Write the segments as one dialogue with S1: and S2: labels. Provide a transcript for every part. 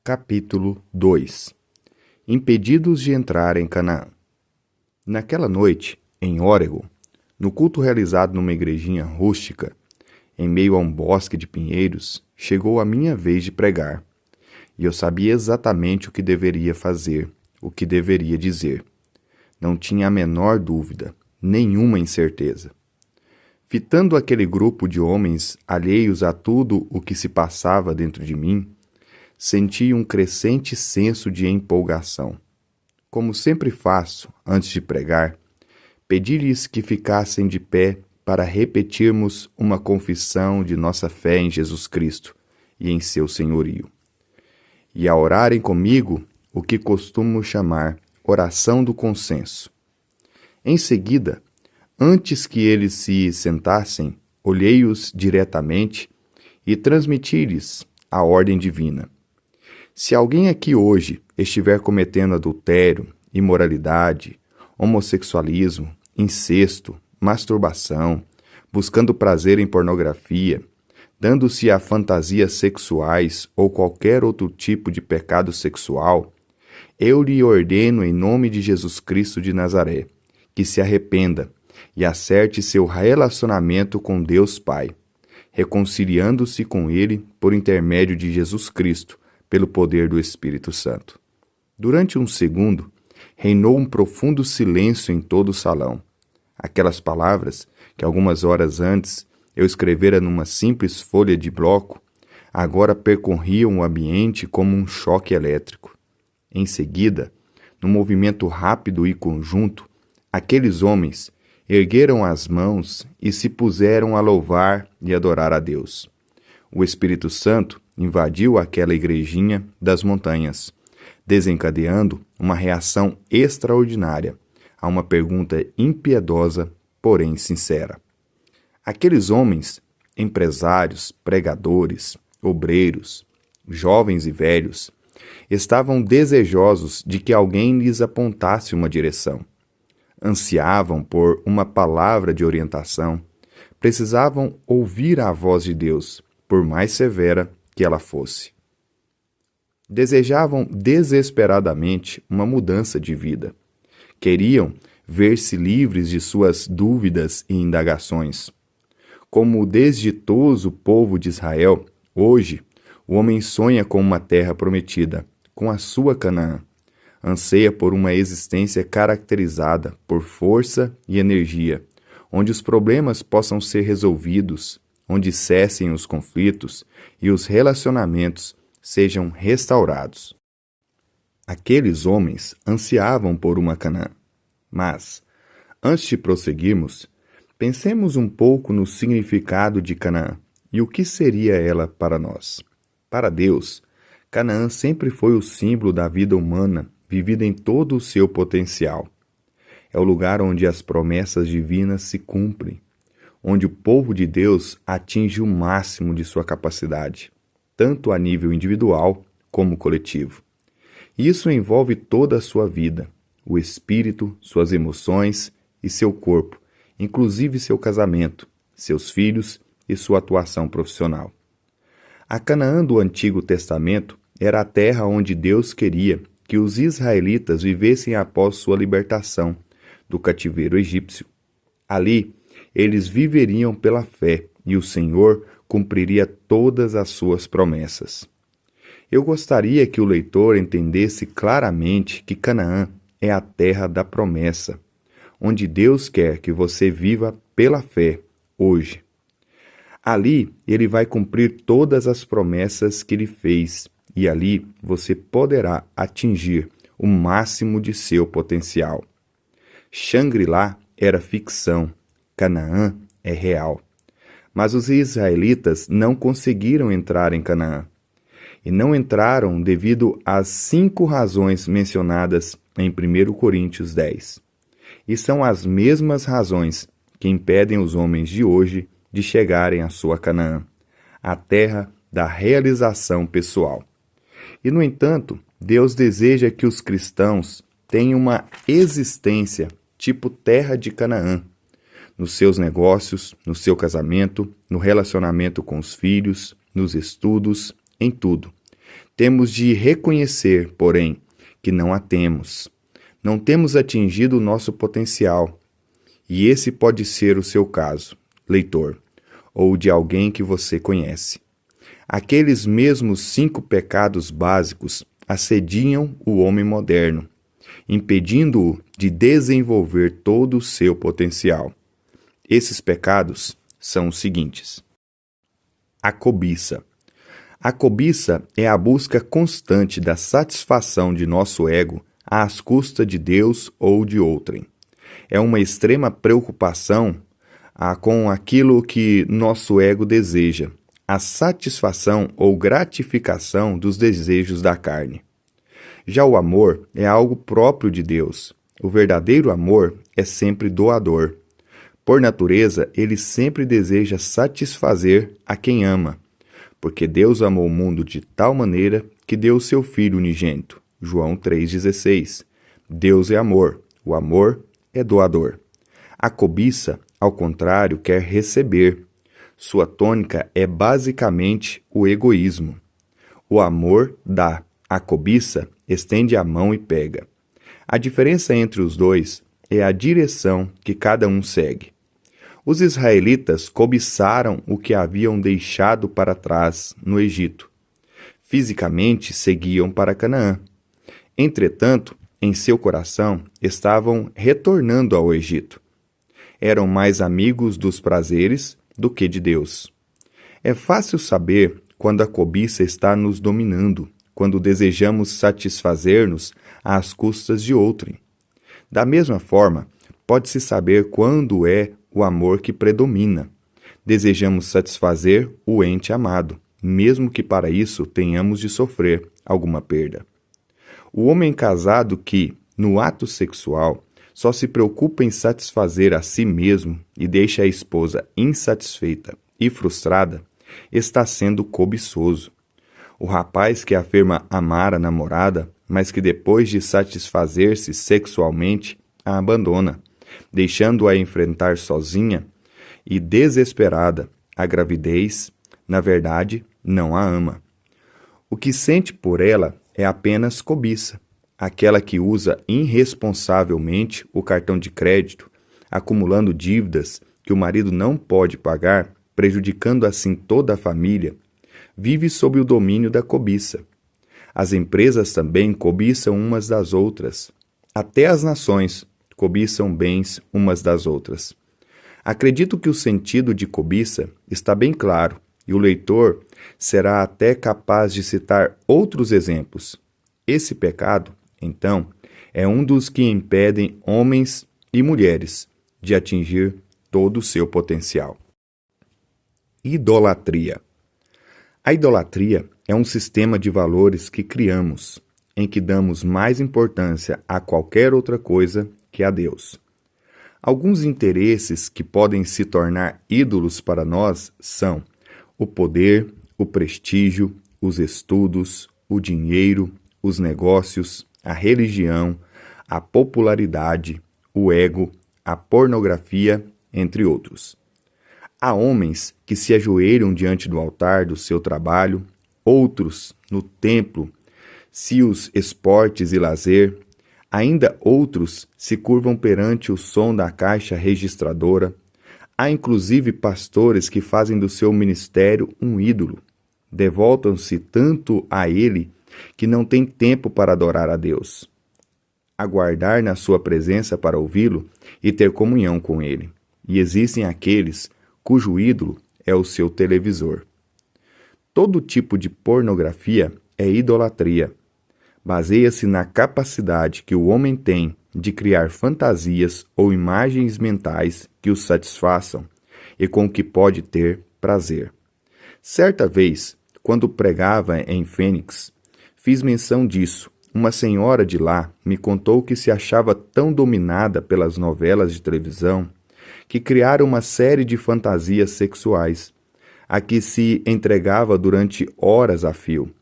S1: Capítulo 2 Impedidos de entrar em Canaã. Naquela noite, em Oregon, no culto realizado numa igrejinha rústica, em meio a um bosque de pinheiros, chegou a minha vez de pregar, e eu sabia exatamente o que deveria fazer, o que deveria dizer. Não tinha a menor dúvida, nenhuma incerteza. Fitando aquele grupo de homens alheios a tudo o que se passava dentro de mim, senti um crescente senso de empolgação. Como sempre faço antes de pregar, pedi-lhes que ficassem de pé para repetirmos uma confissão de nossa fé em Jesus Cristo e em seu senhorio. E a orarem comigo o que costumo chamar oração do consenso. Em seguida, antes que eles se sentassem, olhei-os diretamente e transmiti-lhes a ordem divina. Se alguém aqui hoje estiver cometendo adultério, imoralidade, homossexualismo, incesto, masturbação, buscando prazer em pornografia, dando-se a fantasias sexuais ou qualquer outro tipo de pecado sexual, eu lhe ordeno em nome de Jesus Cristo de Nazaré, que se arrependa e acerte seu relacionamento com Deus Pai, reconciliando-se com Ele por intermédio de Jesus Cristo, pelo poder do Espírito Santo. Durante um segundo, reinou um profundo silêncio em todo o salão. Aquelas palavras, que algumas horas antes eu escrevera numa simples folha de bloco, agora percorriam o ambiente como um choque elétrico. Em seguida, num movimento rápido e conjunto, aqueles homens ergueram as mãos e se puseram a louvar e adorar a Deus. O Espírito Santo invadiu aquela igrejinha das montanhas, desencadeando uma reação extraordinária a uma pergunta impiedosa, porém sincera. Aqueles homens, empresários, pregadores, obreiros, jovens e velhos, estavam desejosos de que alguém lhes apontasse uma direção. Ansiavam por uma palavra de orientação, precisavam ouvir a voz de Deus, por mais severa que ela fosse. Desejavam desesperadamente uma mudança de vida. Queriam ver-se livres de suas dúvidas e indagações. Como o desditoso povo de Israel, hoje, o homem sonha com uma terra prometida, com a sua Canaã. Anseia por uma existência caracterizada por força e energia, onde os problemas possam ser resolvidos, onde cessem os conflitos e os relacionamentos sejam restaurados. Aqueles homens ansiavam por uma Canaã. Mas, antes de prosseguirmos, pensemos um pouco no significado de Canaã e o que seria ela para nós. Para Deus, Canaã sempre foi o símbolo da vida humana vivida em todo o seu potencial. É o lugar onde as promessas divinas se cumprem, onde o povo de Deus atinge o máximo de sua capacidade, tanto a nível individual como coletivo. Isso envolve toda a sua vida, o espírito, suas emoções e seu corpo, inclusive seu casamento, seus filhos e sua atuação profissional. A Canaã do Antigo Testamento era a terra onde Deus queria que os israelitas vivessem após sua libertação do cativeiro egípcio. Ali, eles viveriam pela fé e o Senhor cumpriria todas as suas promessas. Eu gostaria que o leitor entendesse claramente que Canaã é a terra da promessa, onde Deus quer que você viva pela fé hoje. Ali, ele vai cumprir todas as promessas que lhe fez, e ali você poderá atingir o máximo de seu potencial. Shangri-La era ficção, Canaã é real. Mas os israelitas não conseguiram entrar em Canaã. E não entraram devido às 5 razões mencionadas em 1 Coríntios 10. E são as mesmas razões que impedem os homens de hoje de chegarem à sua Canaã, a terra da realização pessoal. E, no entanto, Deus deseja que os cristãos tenham uma existência tipo terra de Canaã, nos seus negócios, no seu casamento, no relacionamento com os filhos, nos estudos, em tudo. Temos de reconhecer, porém, que não a temos. Não temos atingido o nosso potencial. E esse pode ser o seu caso, leitor, ou de alguém que você conhece. Aqueles mesmos 5 pecados básicos assediam o homem moderno, impedindo-o de desenvolver todo o seu potencial. Esses pecados são os seguintes: a cobiça. A cobiça é a busca constante da satisfação de nosso ego às custas de Deus ou de outrem. É uma extrema preocupação com aquilo que nosso ego deseja, a satisfação ou gratificação dos desejos da carne. Já o amor é algo próprio de Deus. O verdadeiro amor é sempre doador. Por natureza, ele sempre deseja satisfazer a quem ama, porque Deus amou o mundo de tal maneira que deu o seu Filho unigênito. João 3,16. Deus é amor, o amor é doador. A cobiça, ao contrário, quer receber. Sua tônica é basicamente o egoísmo. O amor dá, a cobiça estende a mão e pega. A diferença entre os dois é a direção que cada um segue. Os israelitas cobiçaram o que haviam deixado para trás no Egito. Fisicamente seguiam para Canaã. Entretanto, em seu coração estavam retornando ao Egito. Eram mais amigos dos prazeres do que de Deus. É fácil saber quando a cobiça está nos dominando, quando desejamos satisfazer-nos às custas de outrem. Da mesma forma, pode-se saber quando é o amor que predomina. Desejamos satisfazer o ente amado, mesmo que para isso tenhamos de sofrer alguma perda. O homem casado que, no ato sexual, só se preocupa em satisfazer a si mesmo e deixa a esposa insatisfeita e frustrada, está sendo cobiçoso. O rapaz que afirma amar a namorada, mas que depois de satisfazer-se sexualmente, a abandona, deixando-a enfrentar sozinha e desesperada a gravidez, na verdade, não a ama. O que sente por ela é apenas cobiça, aquela que usa irresponsavelmente o cartão de crédito, acumulando dívidas que o marido não pode pagar, prejudicando assim toda a família, vive sob o domínio da cobiça. As empresas também cobiçam umas das outras. Até as nações cobiçam bens umas das outras. Acredito que o sentido de cobiça está bem claro, e o leitor será até capaz de citar outros exemplos. Esse pecado, então, é um dos que impedem homens e mulheres de atingir todo o seu potencial. Idolatria. A idolatria é um sistema de valores que criamos, em que damos mais importância a qualquer outra coisa que a Deus. Alguns interesses que podem se tornar ídolos para nós são o poder, o prestígio, os estudos, o dinheiro, os negócios, a religião, a popularidade, o ego, a pornografia, entre outros. Há homens que se ajoelham diante do altar do seu trabalho, outros no templo, se os esportes e lazer, ainda outros se curvam perante o som da caixa registradora. Há inclusive pastores que fazem do seu ministério um ídolo. Devotam-se tanto a ele que não têm tempo para adorar a Deus, aguardar na sua presença para ouvi-lo e ter comunhão com ele. E existem aqueles cujo ídolo é o seu televisor. Todo tipo de pornografia é idolatria. Baseia-se na capacidade que o homem tem de criar fantasias ou imagens mentais que o satisfaçam e com que pode ter prazer. Certa vez, quando pregava em Fênix, fiz menção disso. Uma senhora de lá me contou que se achava tão dominada pelas novelas de televisão que criara uma série de fantasias sexuais, a que se entregava durante horas a fio.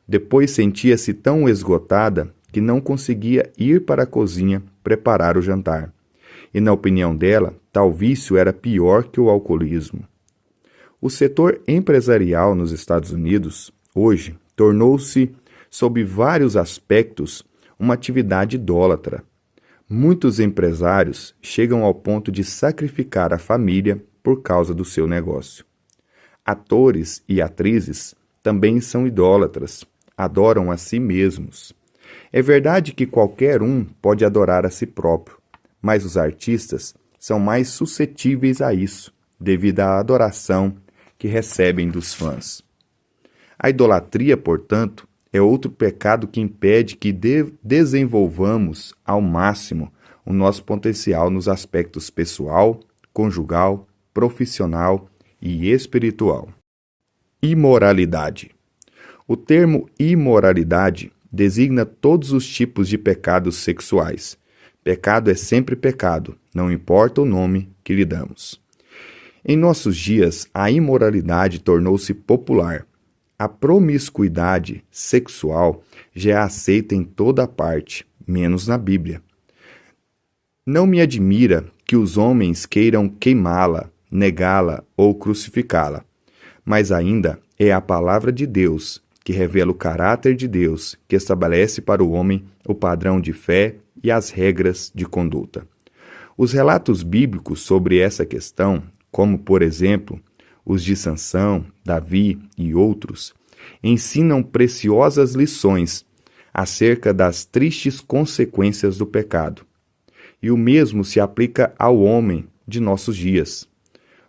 S1: Depois sentia-se tão esgotada que não conseguia ir para a cozinha preparar o jantar. E, na opinião dela, tal vício era pior que o alcoolismo. O setor empresarial nos Estados Unidos, hoje, tornou-se, sob vários aspectos, uma atividade idólatra. Muitos empresários chegam ao ponto de sacrificar a família por causa do seu negócio. Atores e atrizes também são idólatras, adoram a si mesmos. É verdade que qualquer um pode adorar a si próprio, mas os artistas são mais suscetíveis a isso, devido à adoração que recebem dos fãs. A idolatria, portanto, é outro pecado que impede que desenvolvamos ao máximo o nosso potencial nos aspectos pessoal, conjugal, profissional e espiritual. Imoralidade. O termo imoralidade designa todos os tipos de pecados sexuais. Pecado é sempre pecado, não importa o nome que lhe damos. Em nossos dias, a imoralidade tornou-se popular. A promiscuidade sexual já é aceita em toda parte, menos na Bíblia. Não me admira que os homens queiram queimá-la, negá-la ou crucificá-la, mas ainda é a palavra de Deus que revela o caráter de Deus, que estabelece para o homem o padrão de fé e as regras de conduta. Os relatos bíblicos sobre essa questão, como por exemplo os de Sansão, Davi e outros, ensinam preciosas lições acerca das tristes consequências do pecado. E o mesmo se aplica ao homem de nossos dias.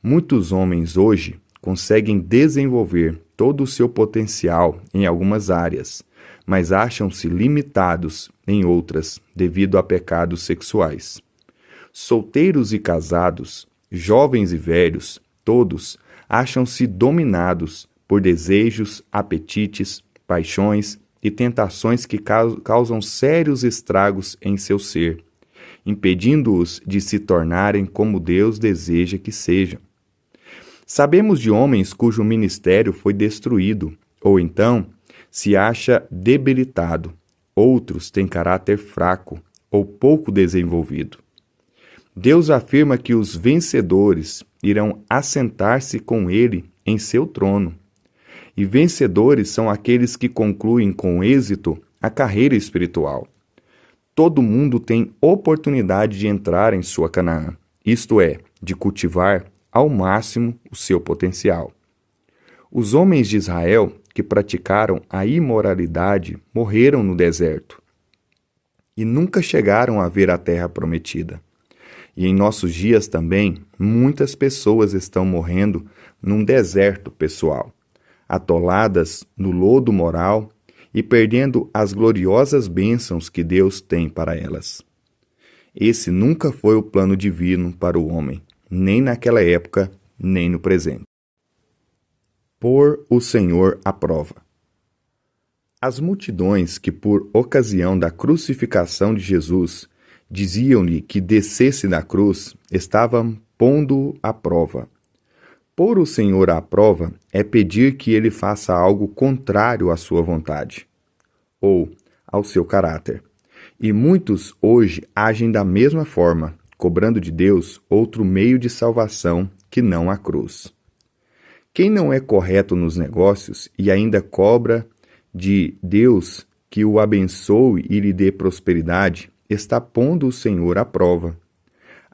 S1: Muitos homens hoje conseguem desenvolver todo o seu potencial em algumas áreas, mas acham-se limitados em outras devido a pecados sexuais. Solteiros e casados, jovens e velhos, todos acham-se dominados por desejos, apetites, paixões e tentações que causam sérios estragos em seu ser, impedindo-os de se tornarem como Deus deseja que sejam. Sabemos de homens cujo ministério foi destruído, ou então se acha debilitado. Outros têm caráter fraco ou pouco desenvolvido. Deus afirma que os vencedores irão assentar-se com Ele em seu trono. E vencedores são aqueles que concluem com êxito a carreira espiritual. Todo mundo tem oportunidade de entrar em sua Canaã, isto é, de cultivar ao máximo o seu potencial. Os homens de Israel que praticaram a imoralidade morreram no deserto e nunca chegaram a ver a terra prometida. E em nossos dias também, muitas pessoas estão morrendo num deserto pessoal, atoladas no lodo moral e perdendo as gloriosas bênçãos que Deus tem para elas. Esse nunca foi o plano divino para o homem, nem naquela época, nem no presente. Pôr o Senhor à prova. As multidões que, por ocasião da crucificação de Jesus, diziam-lhe que descesse da cruz, estavam pondo-o à prova. Pôr o Senhor à prova é pedir que ele faça algo contrário à sua vontade, ou ao seu caráter. E muitos hoje agem da mesma forma, cobrando de Deus outro meio de salvação que não a cruz. Quem não é correto nos negócios e ainda cobra de Deus que o abençoe e lhe dê prosperidade, está pondo o Senhor à prova.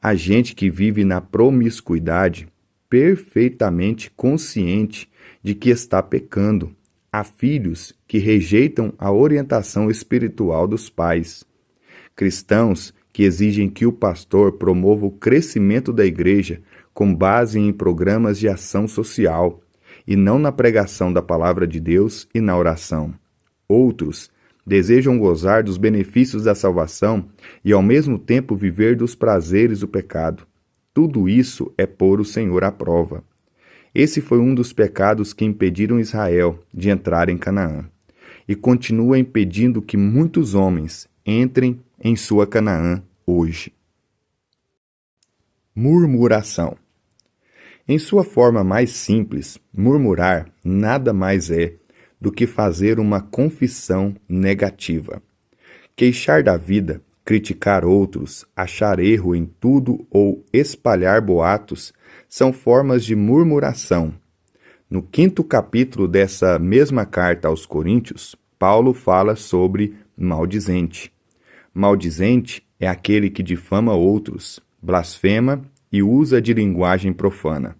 S1: A gente que vive na promiscuidade, perfeitamente consciente de que está pecando. Há filhos que rejeitam a orientação espiritual dos pais. Cristãos que exigem que o pastor promova o crescimento da igreja com base em programas de ação social e não na pregação da palavra de Deus e na oração. Outros desejam gozar dos benefícios da salvação e ao mesmo tempo viver dos prazeres do pecado. Tudo isso é pôr o Senhor à prova. Esse foi um dos pecados que impediram Israel de entrar em Canaã e continua impedindo que muitos homens entrem em sua Canaã hoje. Murmuração. Em sua forma mais simples, murmurar nada mais é do que fazer uma confissão negativa. Queixar da vida, criticar outros, achar erro em tudo ou espalhar boatos são formas de murmuração. No 5º capítulo dessa mesma carta aos Coríntios, Paulo fala sobre maldizente. Maldizente é aquele que difama outros, blasfema e usa de linguagem profana.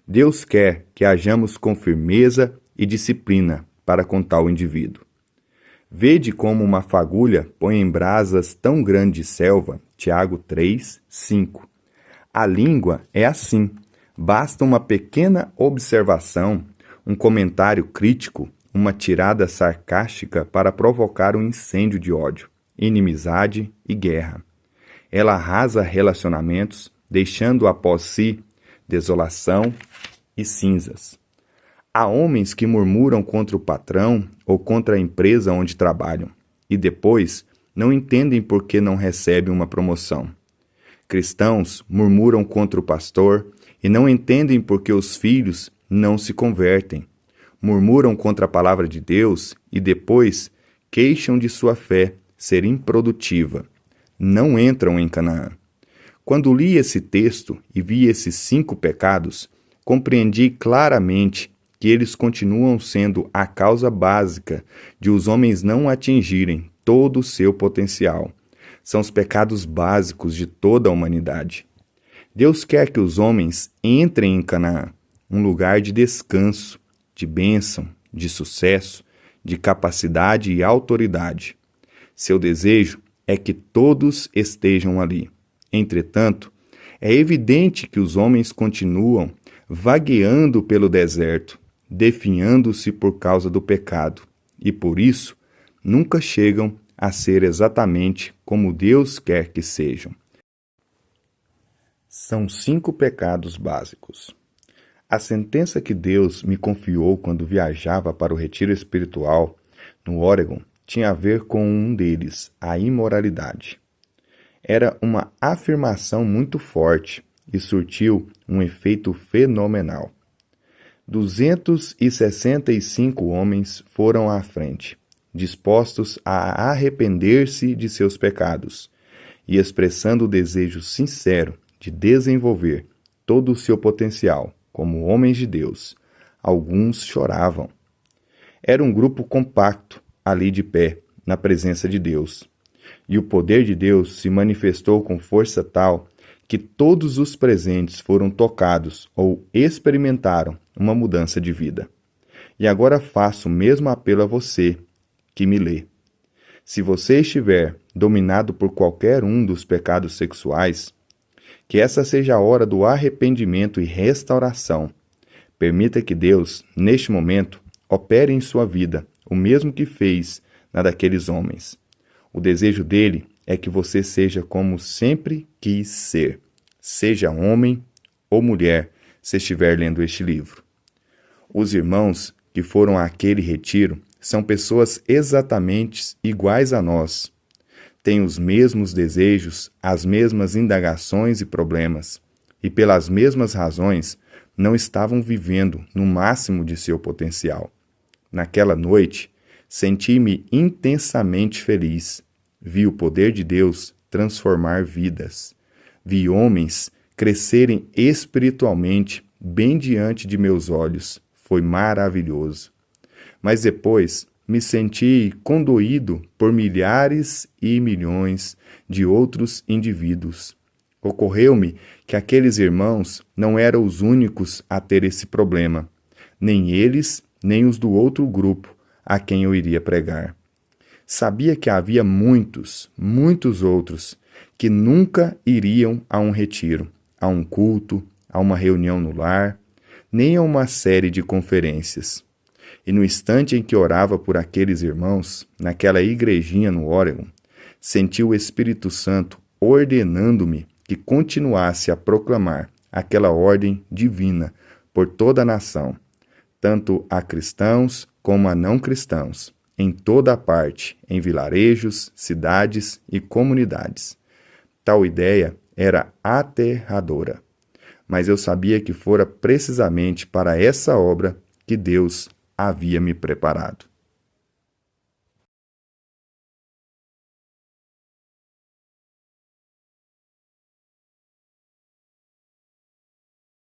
S1: Deus quer que hajamos com firmeza e disciplina para com tal indivíduo. Vede como uma fagulha põe em brasas tão grande selva, Tiago 3, 5. A língua é assim, basta uma pequena observação, um comentário crítico, uma tirada sarcástica para provocar um incêndio de ódio, inimizade e guerra. Ela arrasa relacionamentos, deixando após si desolação e cinzas. Há homens que murmuram contra o patrão ou contra a empresa onde trabalham e depois não entendem por que não recebem uma promoção. Cristãos murmuram contra o pastor e não entendem por que os filhos não se convertem. Murmuram contra a palavra de Deus e depois queixam de sua fé ser improdutiva. Não entram em Canaã. Quando li esse texto e vi esses 5 pecados, compreendi claramente que eles continuam sendo a causa básica de os homens não atingirem todo o seu potencial. São os pecados básicos de toda a humanidade. Deus quer que os homens entrem em Canaã, um lugar de descanso, de bênção, de sucesso, de capacidade e autoridade. Seu desejo é que todos estejam ali. Entretanto, é evidente que os homens continuam vagueando pelo deserto, definhando-se por causa do pecado, e por isso nunca chegam a ser exatamente como Deus quer que sejam. São 5 pecados básicos. A sentença que Deus me confiou quando viajava para o retiro espiritual no Oregon tinha a ver com um deles, a imoralidade. Era uma afirmação muito forte e surtiu um efeito fenomenal. 265 homens foram à frente, dispostos a arrepender-se de seus pecados e expressando o desejo sincero de desenvolver todo o seu potencial como homens de Deus. Alguns choravam. Era um grupo compacto, ali de pé, na presença de Deus. E o poder de Deus se manifestou com força tal que todos os presentes foram tocados ou experimentaram uma mudança de vida. E agora faço o mesmo apelo a você que me lê. Se você estiver dominado por qualquer um dos pecados sexuais, que essa seja a hora do arrependimento e restauração. Permita que Deus, neste momento, opere em sua vida o mesmo que fez na daqueles homens. O desejo dele é que você seja como sempre quis ser, seja homem ou mulher, se estiver lendo este livro. Os irmãos que foram àquele retiro são pessoas exatamente iguais a nós. Têm os mesmos desejos, as mesmas indagações e problemas, e pelas mesmas razões não estavam vivendo no máximo de seu potencial. Naquela noite, senti-me intensamente feliz. Vi o poder de Deus transformar vidas. Vi homens crescerem espiritualmente bem diante de meus olhos. Foi maravilhoso. Mas depois me senti condoído por milhares e milhões de outros indivíduos. Ocorreu-me que aqueles irmãos não eram os únicos a ter esse problema, nem eles, nem os do outro grupo a quem eu iria pregar. Sabia que havia muitos outros que nunca iriam a um retiro, a um culto, a uma reunião no lar, nem a uma série de conferências. E no instante em que orava por aqueles irmãos, naquela igrejinha no Oregon, senti o Espírito Santo ordenando-me que continuasse a proclamar aquela ordem divina por toda a nação, tanto a cristãos como a não cristãos, em toda a parte, em vilarejos, cidades e comunidades. Tal ideia era aterradora, mas eu sabia que fora precisamente para essa obra que Deus havia me preparado.